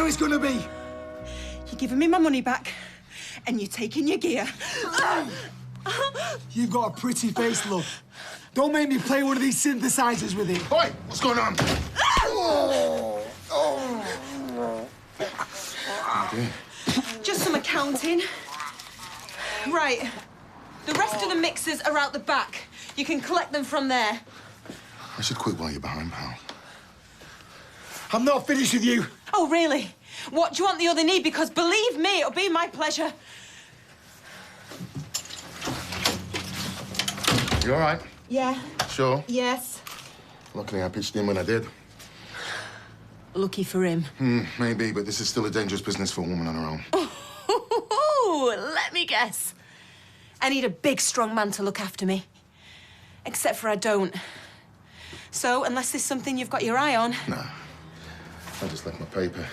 it's gonna be. You're giving me my money back, and you're taking your gear. You've got a pretty face, love. Don't make me play one of these synthesizers with it. Oi, what's going on? Just some accounting. Right. The rest of the mixers are out the back. You can collect them from there. I should quit while you're behind, pal. I'm not finished with you. Oh, really? What do you want the other knee? Because believe me, it'll be my pleasure. You all right? Yeah. Sure? Yes. Luckily, I pitched in when I did. Lucky for him. Maybe, but this is still a dangerous business for a woman on her own. Let me guess. I need a big, strong man to look after me. Except for I don't. So, unless there's something you've got your eye on... No. I just left my paper.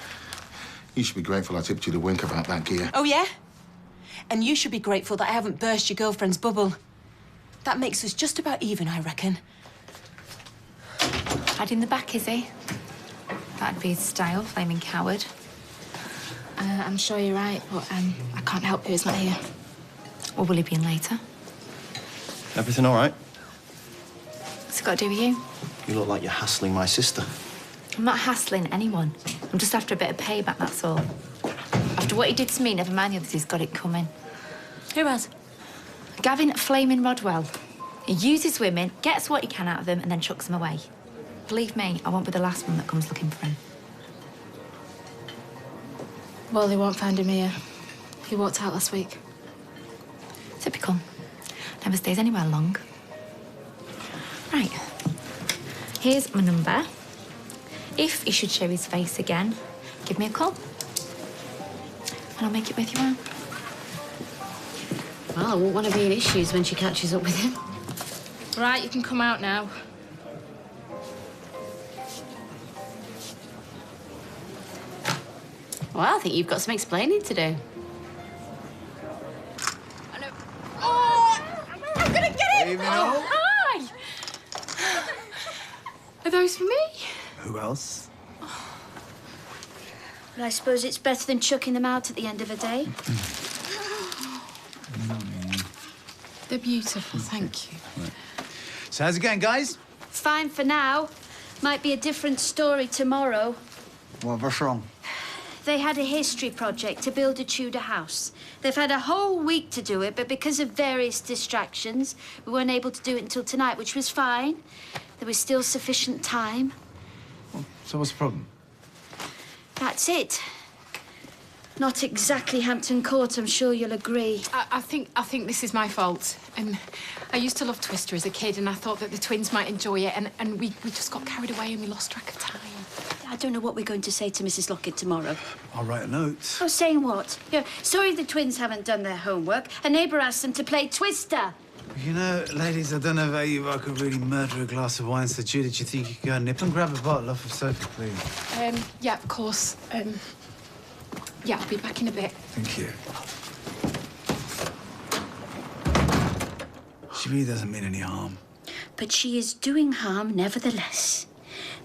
You should be grateful I tipped you the wink about that gear. Oh, yeah? And you should be grateful that I haven't burst your girlfriend's bubble. That makes us just about even, I reckon. Hide in the back, is he? That'd be his style, flaming coward. I'm sure you're right, but I can't help you, he's not here. Or will he be in later? Everything all right? What's it got to do with you? You look like you're hassling my sister. I'm not hassling anyone. I'm just after a bit of payback, that's all. After what he did to me, never mind the others, he's got it coming. Who has? Gavin Flaming Rodwell. He uses women, gets what he can out of them, and then chucks them away. Believe me, I won't be the last one that comes looking for him. Well, they won't find him here. He walked out last week. Typical. Never stays anywhere long. Right. Here's my number. If he should show his face again, give me a call. And I'll make it worth your while. Well, I won't want to be in issues when she catches up with him. Right, you can come out now. Well, I think you've got some explaining to do. Oh! I'm gonna get it! Oh, hi! Are those for me? Who else? But I suppose it's better than chucking them out at the end of a day. They're beautiful, thank you. Right. So how's it going, guys? It's fine for now. Might be a different story tomorrow. What's wrong? They had a history project to build a Tudor house. They've had a whole week to do it, but because of various distractions, we weren't able to do it until tonight, which was fine. There was still sufficient time. So what's the problem? That's it. Not exactly Hampton Court, I'm sure you'll agree. I think this is my fault. I used to love Twister as a kid, and I thought that the twins might enjoy it, and we just got carried away and we lost track of time. I don't know what we're going to say to Mrs. Lockett tomorrow. I'll write a note. Oh, saying what? Yeah, sorry the twins haven't done their homework. A neighbour asked them to play Twister. You know, ladies, I don't know about you, but I could really murder a glass of wine. So, Judith, you think you could go nip and grab a bottle off of Sophie, please? Yeah, of course. Yeah, I'll be back in a bit. Thank you. She really doesn't mean any harm. But she is doing harm nevertheless.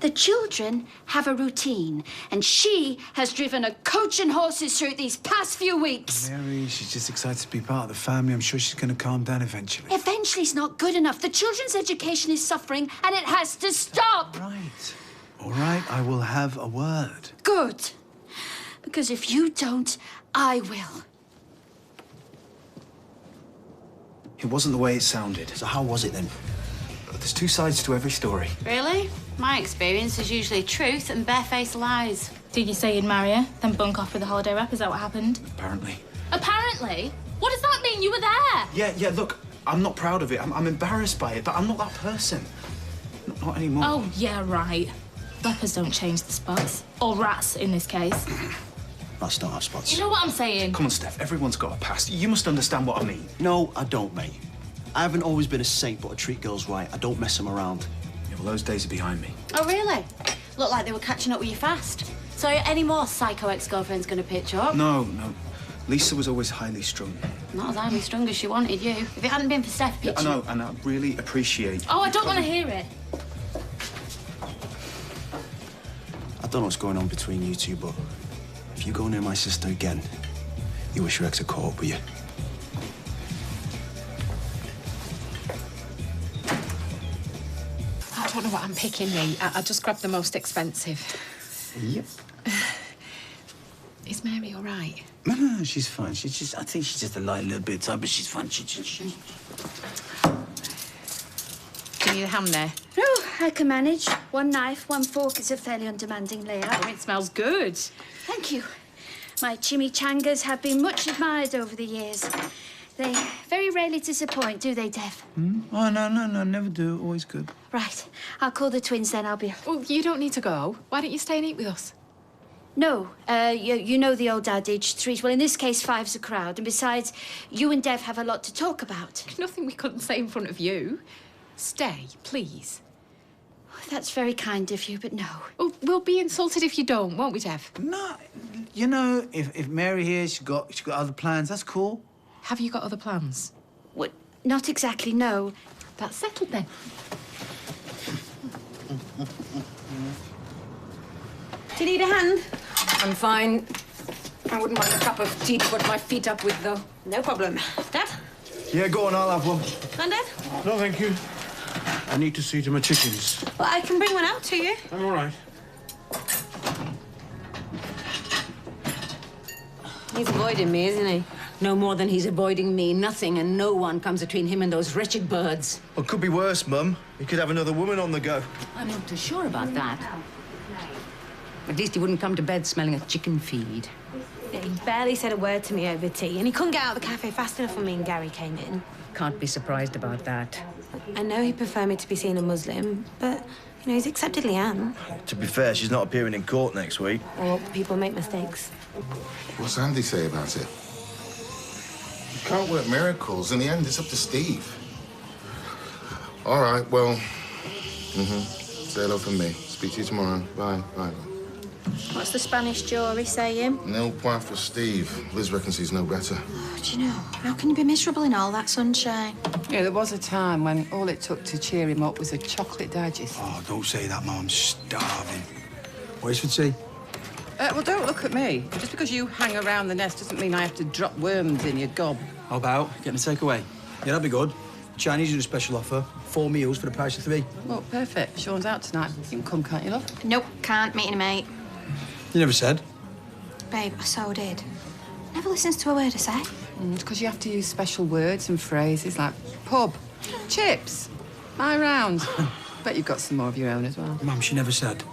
The children have a routine, and she has driven a coach and horses through it these past few weeks. Mary, she's just excited to be part of the family. I'm sure she's going to calm down eventually. Eventually's not good enough. The children's education is suffering, and it has to stop. Right. All right, I will have a word. Good. Because if you don't, I will. It wasn't the way it sounded. So how was it then? There's two sides to every story. Really? My experience is usually truth and barefaced lies. Did you say you'd marry her, then bunk off with a holiday wrap? Is that what happened? Apparently. Apparently? What does that mean? You were there! Yeah, look, I'm not proud of it. I'm embarrassed by it, but I'm not that person. Not anymore. Oh, yeah, right. Leopards don't change the spots. Or rats, in this case. Rats don't have spots. You know what I'm saying? Come on, Steph, everyone's got a past. You must understand what I mean. No, I don't, mate. I haven't always been a saint, but I treat girls right. I don't mess them around. Yeah, well, those days are behind me. Oh, really? Looked like they were catching up with you fast. So any more psycho ex-girlfriends going to pitch up? No. Lisa was always highly strung. Not as highly strung as she wanted you. If it hadn't been for Steph pitching... Yeah, I know, and I really appreciate... Oh, I don't want to hear it. I don't know what's going on between you two, but If you go near my sister again, you wish your ex had caught up with you. I don't know what I'm picking, me. I just grabbed the most expensive. Yep. Is Mary all right? No, she's fine. I think she's just a light little bit tired, but she's fine. Do you need a hand there? No, I can manage. One knife, one fork is a fairly undemanding layout. Oh, it smells good. Thank you. My chimichangas have been much admired over the years. They very rarely disappoint, do they, Dev? Oh, no, never do. Always good. Right. I'll call the twins then. I'll be... Well, you don't need to go. Why don't you stay and eat with us? No. You know the old adage, three's... Well, in this case, five's a crowd. And besides, you and Dev have a lot to talk about. Nothing we couldn't say in front of you. Stay, please. That's very kind of you, but no. Well, we'll be insulted if you don't, won't we, Dev? No, you know, if Mary here, she's got other plans. That's cool. Have you got other plans? What? Not exactly, no. That's settled then. Do you need a hand? I'm fine. I wouldn't mind a cup of tea to put my feet up with, though. No problem. Dad? Yeah, go on, I'll have one. Granddad? No, thank you. I need to see to my chickens. Well, I can bring one out to you. I'm all right. He's avoiding me, isn't he? No more than he's avoiding me. Nothing and no one comes between him and those wretched birds. Well, it could be worse, Mum. He could have another woman on the go. I'm not too sure about that. At least he wouldn't come to bed smelling a chicken feed. Yeah, he barely said a word to me over tea, and he couldn't get out of the cafe fast enough when me and Gary came in. Can't be surprised about that. I know he'd prefer me to be seen a Muslim, but, you know, he's accepted Leanne. To be fair, she's not appearing in court next week. Well, people make mistakes. What's Andy say about it? You can't work miracles. In the end, it's up to Steve. All right, well, say hello from me. Speak to you tomorrow. Bye. What's the Spanish jury saying? Nil point for Steve. Liz reckons he's no better. Do you know, how can you be miserable in all that sunshine? Yeah, there was a time when all it took to cheer him up was a chocolate digest. Oh, don't say that, Mum. I'm starving. Where's for tea? Well, don't look at me. Just because you hang around the nest doesn't mean I have to drop worms in your gob. How about getting a takeaway? Yeah, that'd be good. Chinese are a special offer. 4 meals for the price of 3. Well, perfect. Sean's out tonight. You can come, can't you, love? Nope, can't. Meeting a mate. You never said. Babe, I so did. Never listens to a word I say. It's because you have to use special words and phrases like pub, chips, my round. Bet you've got some more of your own as well. Mum, she never said.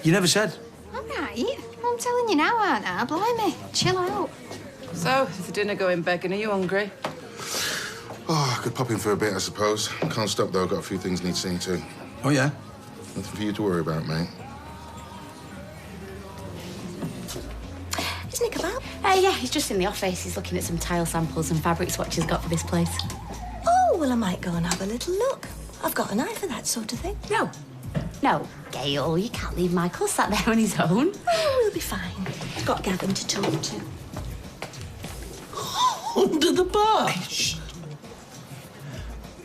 You never said. All right. I'm telling you now, aren't I? Blimey. Chill out. So, is the dinner going begging? Are you hungry? Oh, I could pop in for a bit, I suppose. Can't stop, though. Got a few things need seeing to. Oh, yeah? Nothing for you to worry about, mate. Is Nick about? Yeah, he's just in the office. He's looking at some tile samples and fabric swatches got for this place. Oh, well, I might go and have a little look. I've got an eye for that sort of thing. No, Gail, you can't leave Michael sat there on his own. Oh, we'll be fine. Got Gavin to talk to. Under the bar? Hey, shh.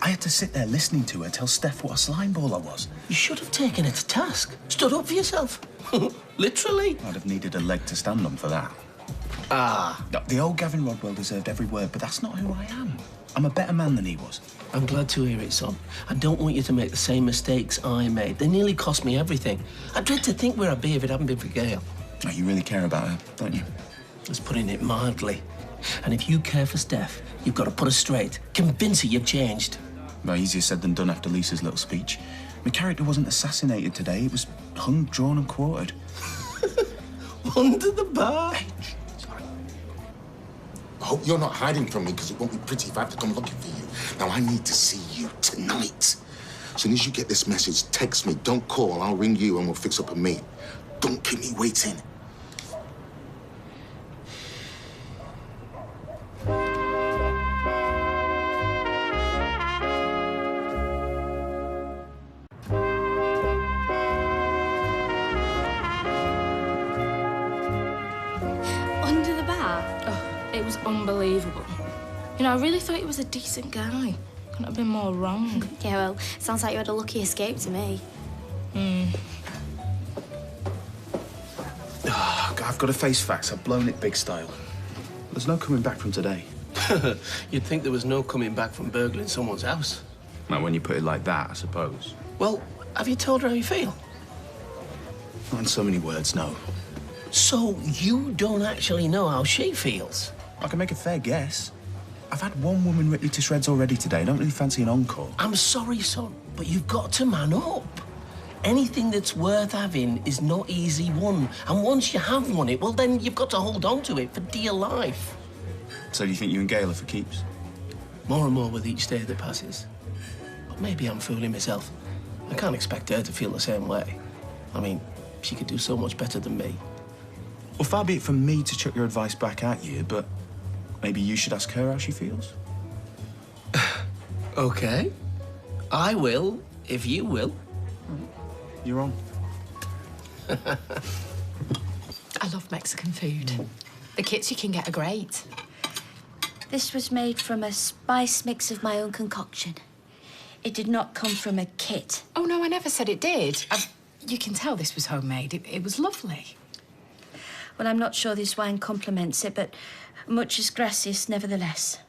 I had to sit there listening to her tell Steph what a slime ball I was. You should have taken it to task. Stood up for yourself. Literally. I'd have needed a leg to stand on for that. Ah. The old Gavin Rodwell deserved every word, but that's not who I am. I'm a better man than he was. I'm glad to hear it, son. I don't want you to make the same mistakes I made. They nearly cost me everything. I dread to think where I'd be if it hadn't been for Gail. Oh, you really care about her, don't you? That's putting it mildly. And if you care for Steph, you've got to put her straight. Convince her you've changed. Well, easier said than done after Lisa's little speech. My character wasn't assassinated today. It was hung, drawn and quartered. Under the bar? Hey, I hope you're not hiding from me, because it won't be pretty if I have to come looking for you. Now, I need to see you tonight. As soon as you get this message, text me. Don't call. I'll ring you and we'll fix up a meet. Don't keep me waiting. Under the bar? Oh, it was unbelievable. You know, I really thought he was a decent guy. Couldn't have been more wrong. Yeah, well, sounds like you had a lucky escape to me. I I've got to face facts. I've blown it big style. There's no coming back from today. You'd think there was no coming back from burgling someone's house. Like when you put it like that, I suppose. Well, have you told her how you feel? Not in so many words, no. So you don't actually know how she feels? I can make a fair guess. I've had one woman rip me to shreds already today. I don't really fancy an encore. I'm sorry, son, but you've got to man up. Anything that's worth having is not easy won. And once you have won it, well, then you've got to hold on to it for dear life. So do you think you and Gail are for keeps? More and more with each day that passes. But maybe I'm fooling myself. I can't expect her to feel the same way. I mean, she could do so much better than me. Well, far be it from me to chuck your advice back at you, but maybe you should ask her how she feels. OK. I will, if you will. You're on. I love Mexican food. The kits you can get are great. This was made from a spice mix of my own concoction. It did not come from a kit. Oh, no, I never said it did. You can tell this was homemade. It was lovely. Well, I'm not sure this wine complements it, but muchas gracias nevertheless.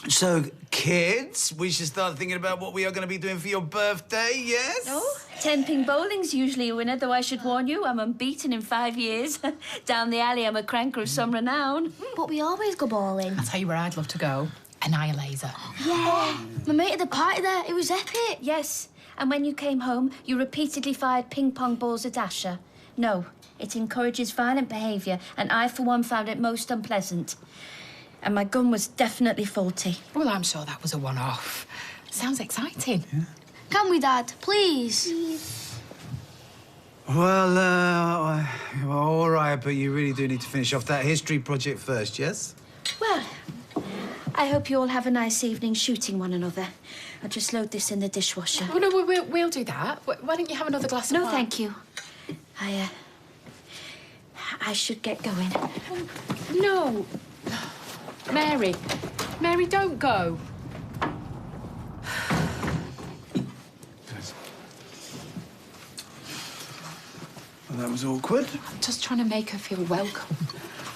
So, kids, we should start thinking about what we are going to be doing for your birthday, yes? Oh, 10-ping bowling's usually a winner, though I should warn you, I'm unbeaten in 5 years. Down the alley, I'm a cranker of some renown. But we always go bowling. I'll tell you where I'd love to go. Annihilator. Yeah. My mate at the party there, it was epic. Yes, and when you came home, you repeatedly fired ping-pong balls at Asher. No, it encourages violent behaviour, and I, for one, found it most unpleasant. And my gun was definitely faulty. Well, I'm sure that was a one-off. Sounds exciting. Yeah. Can we, Dad? Please? Well, all right, but you really do need to finish off that history project first, yes? Well, I hope you all have a nice evening shooting one another. I'll just load this in the dishwasher. Oh, no, we'll do that. Why don't you have another glass of wine? No, thank you. I should get going. No. Mary, don't go. Well, that was awkward. I'm just trying to make her feel welcome.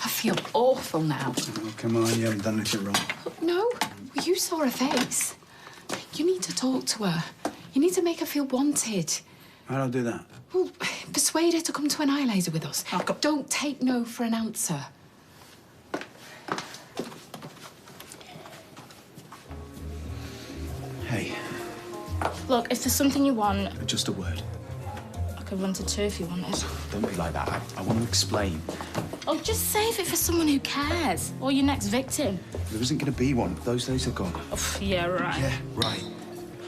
I feel awful now. Oh, come on, you haven't done anything wrong. No, you saw her face. You need to talk to her. You need to make her feel wanted. How do I do that? Well, persuade her to come to Annihilator with us. Don't take no for an answer. Hey. Look, if there's something you want, Just a word. I could run to 2 if you wanted. Don't be like that. I want to explain. Oh, just save it for someone who cares. Or your next victim. There isn't going to be one. Those days are gone. Oh, yeah, right. Yeah, right.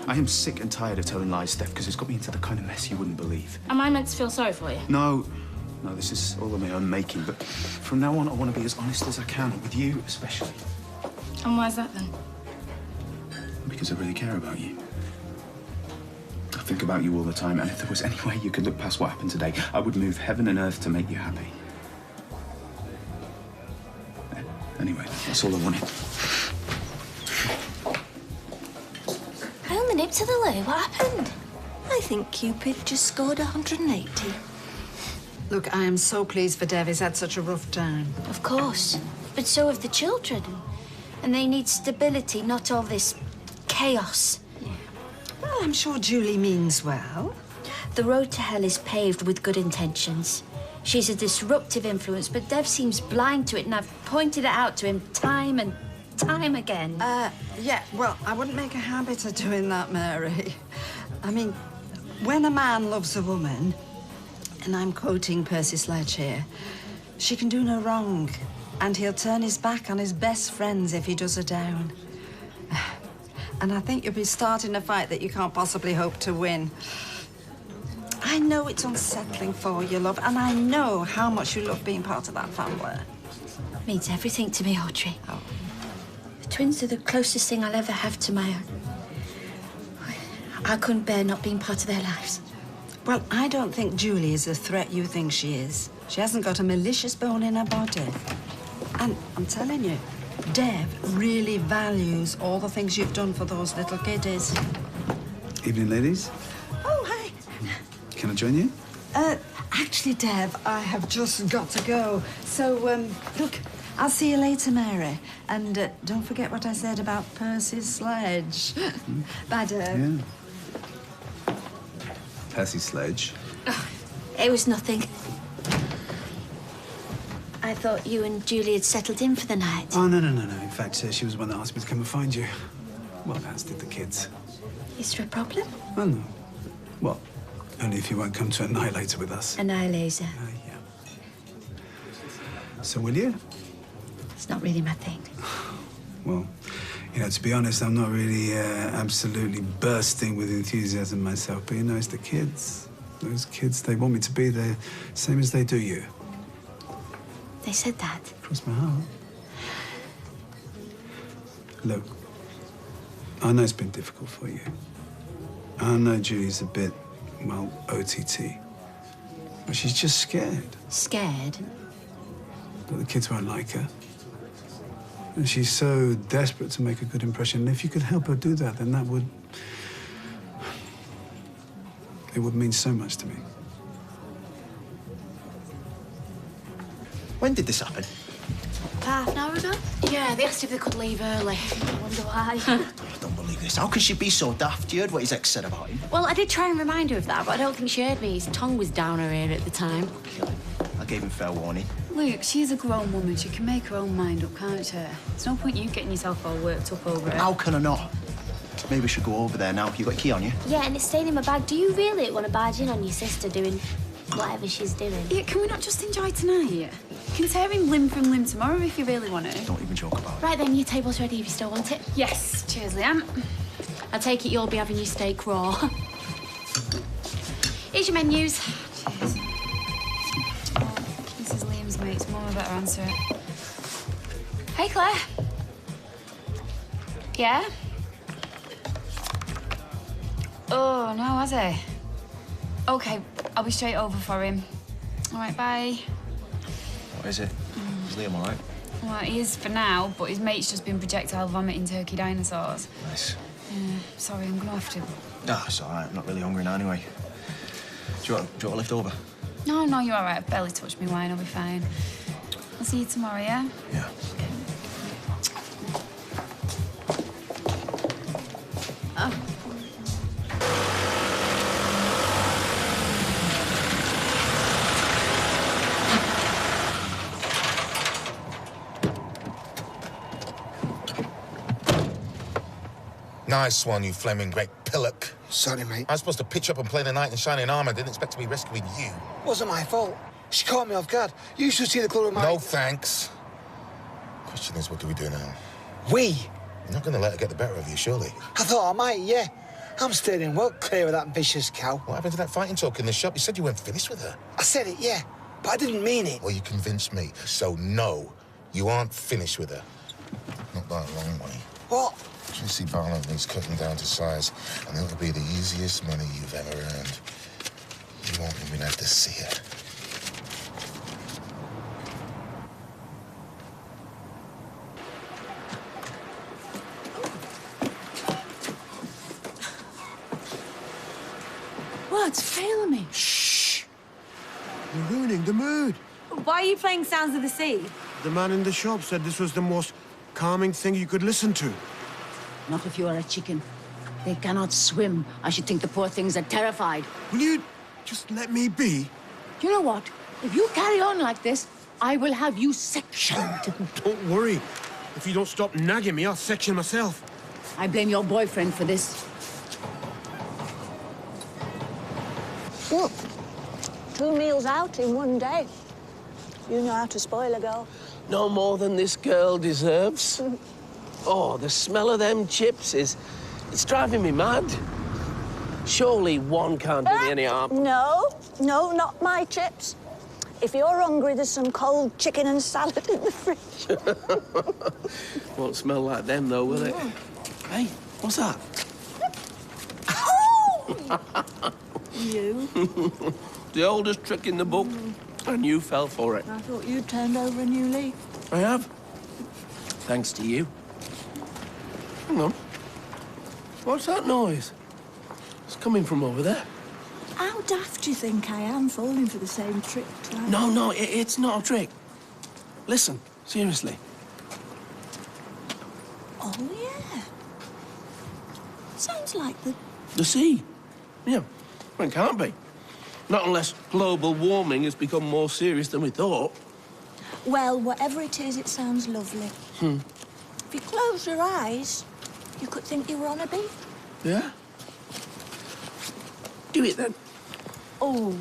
I am sick and tired of telling lies, Steph, because it's got me into the kind of mess you wouldn't believe. Am I meant to feel sorry for you? No, this is all of my own making, but from now on, I want to be as honest as I can, with you especially. And why's that, then? Because I really care about you. I think about you all the time, and if there was any way you could look past what happened today, I would move heaven and earth to make you happy. Anyway, that's all I wanted. I only nipped to the loo. What happened? I think Cupid just scored 180. Look, I am so pleased for Dev. He's had such a rough time. Of course. But so have the children. And they need stability, not all this chaos. Well, I'm sure Julie means well. The road to hell is paved with good intentions. She's a disruptive influence, but Dev seems blind to it, and I've pointed it out to him time and time again. Yeah, well, I wouldn't make a habit of doing that, Mary. I mean, when a man loves a woman, and I'm quoting Percy Sledge here, she can do no wrong, and he'll turn his back on his best friends if he does her down. And I think you'll be starting a fight that you can't possibly hope to win. I know it's unsettling for you, love, and I know how much you love being part of that family. It means everything to me, Audrey. Oh. The twins are the closest thing I'll ever have to my own. I couldn't bear not being part of their lives. Well, I don't think Julie is the threat you think she is. She hasn't got a malicious bone in her body. And I'm telling you, Dev really values all the things you've done for those little kiddies. Evening, ladies. Oh, hi. Can I join you? Actually, Dev, I have just got to go. So, look, I'll see you later, Mary. And don't forget what I said about Percy's sledge. Bye, Dev. Yeah. Percy's sledge. It was nothing. I thought you and Julie had settled in for the night. Oh, no. In fact, she was the one that asked me to come and find you. Well, as did the kids. Is there a problem? Well, no. Well, only if you won't come to a night later with us. An eye laser. Yeah. So will you? It's not really my thing. Well, you know, to be honest, I'm not really absolutely bursting with enthusiasm myself, but you know, it's the kids. Those kids, they want me to be there, same as they do you. They said that. Cross my heart. Look, I know it's been difficult for you. I know Julie's a bit, well, OTT. But she's just scared. Scared? That the kids won't like her. And she's so desperate to make a good impression. And if you could help her do that, then that would... It would mean so much to me. When did this happen? Half an hour ago? Yeah, they asked if they could leave early. I wonder why. I don't believe this. How can she be so daft? You heard what his ex said about him? Well, I did try and remind her of that, but I don't think she heard me. His tongue was down her ear at the time. I gave him fair warning. Luke, she's a grown woman. She can make her own mind up, can't she? There's no point you getting yourself all worked up over it. How can I not? Maybe we should go over there now. You got a key on you? Yeah, and it's staying in my bag. Do you really want to barge in on your sister doing whatever she's doing? Yeah, can we not just enjoy tonight? You can tear him limb from limb tomorrow if you really want to. Don't even joke about it. Right then, your table's ready if you still want it. Yes. Cheers, Liam. I take it you'll be having your steak raw. Here's your menus. Cheers. This is Liam's mate's mum. I better answer it. Hey, Claire. Yeah? Oh, no, has he? OK, I'll be straight over for him. All right, bye. What is it? Is Liam all right? Well, he is for now, but his mate's just been projectile vomiting turkey dinosaurs. Nice. Yeah, sorry, I'm gonna have to... Ah, it's all right. I'm not really hungry now anyway. Do you want a lift over? No, you're all right. I've barely touched me wine. I'll be fine. I'll see you tomorrow, yeah? Yeah. Oh. Nice one, you flaming great pillock. Sorry, mate. I was supposed to pitch up and play the knight in shining armor. Didn't expect to be rescuing you. Wasn't my fault. She caught me off guard. You should see the colour of my... No, thanks. Question is, what do we do now? We? You're not going to let her get the better of you, surely? I thought I might, yeah. I'm steering well clear of that vicious cow. What happened to that fighting talk in the shop? You said you weren't finished with her. I said it, yeah, but I didn't mean it. Well, you convinced me. So, no, you aren't finished with her. Not by a long way. What? Tracy Barlow needs cutting down to size, and it'll be the easiest money you've ever earned. You won't even have to see it. What's failing me? Shh! You're ruining the mood. Why are you playing Sounds of the Sea? The man in the shop said this was the most calming thing you could listen to. Not if you are a chicken. They cannot swim. I should think the poor things are terrified. Will you just let me be? You know what? If you carry on like this, I will have you sectioned. Don't worry. If you don't stop nagging me, I'll section myself. I blame your boyfriend for this. Look, 2 meals out in one day. You know how to spoil a girl. No more than this girl deserves. Oh, the smell of them chips it's driving me mad. Surely one can't do me any harm. No, not my chips. If you're hungry, there's some cold chicken and salad in the fridge. Won't smell like them, though, will it? Hey, what's that? You? The oldest trick in the book, and you fell for it. I thought you'd turned over a new leaf. I have. Thanks to you. Hang on. What's that noise? It's coming from over there. How daft do you think I am falling for the same trick twice? No, it's not a trick. Listen, seriously. Oh, yeah. Sounds like The sea. Yeah, well, it can't be. Not unless global warming has become more serious than we thought. Well, whatever it is, it sounds lovely. If you close your eyes, you could think you were on a beach. Yeah? Do it then. Oh.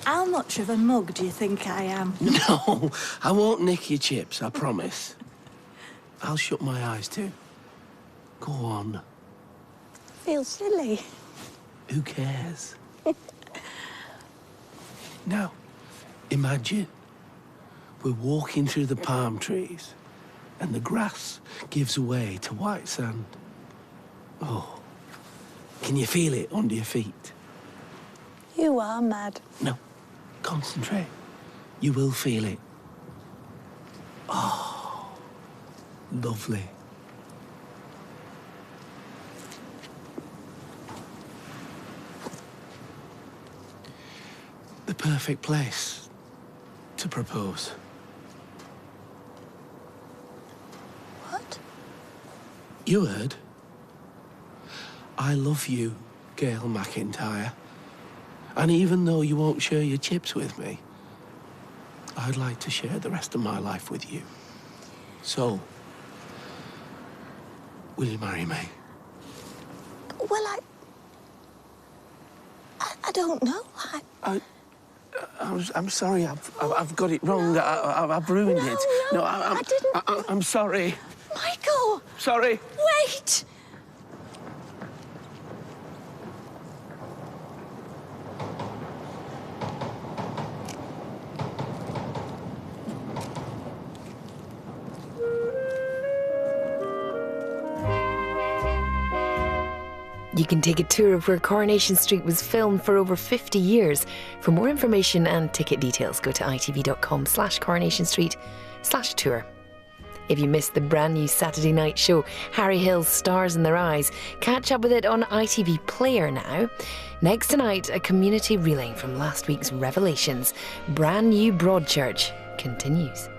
How much of a mug do you think I am? No, I won't nick your chips, I promise. I'll shut my eyes too. Go on. Feel silly. Who cares? Now, imagine we're walking through the palm trees and the grass gives way to white sand. Oh, can you feel it under your feet? You are mad. No, concentrate. You will feel it. Oh, lovely. The perfect place to propose. What? You heard. I love you, Gail McIntyre. And even though you won't share your chips with me, I'd like to share the rest of my life with you. So, will you marry me? Well, I don't know. I'm sorry. I've got it wrong. I've ruined it. No, I didn't. I'm sorry. Michael! Sorry. Wait! You can take a tour of where Coronation Street was filmed for over 50 years. For more information and ticket details, go to itv.com/coronationsstreet/tour. If you missed the brand new Saturday night show, Harry Hill's Stars in Their Eyes, catch up with it on ITV Player now. Next tonight, a community reeling from last week's revelations. Brand new Broadchurch continues.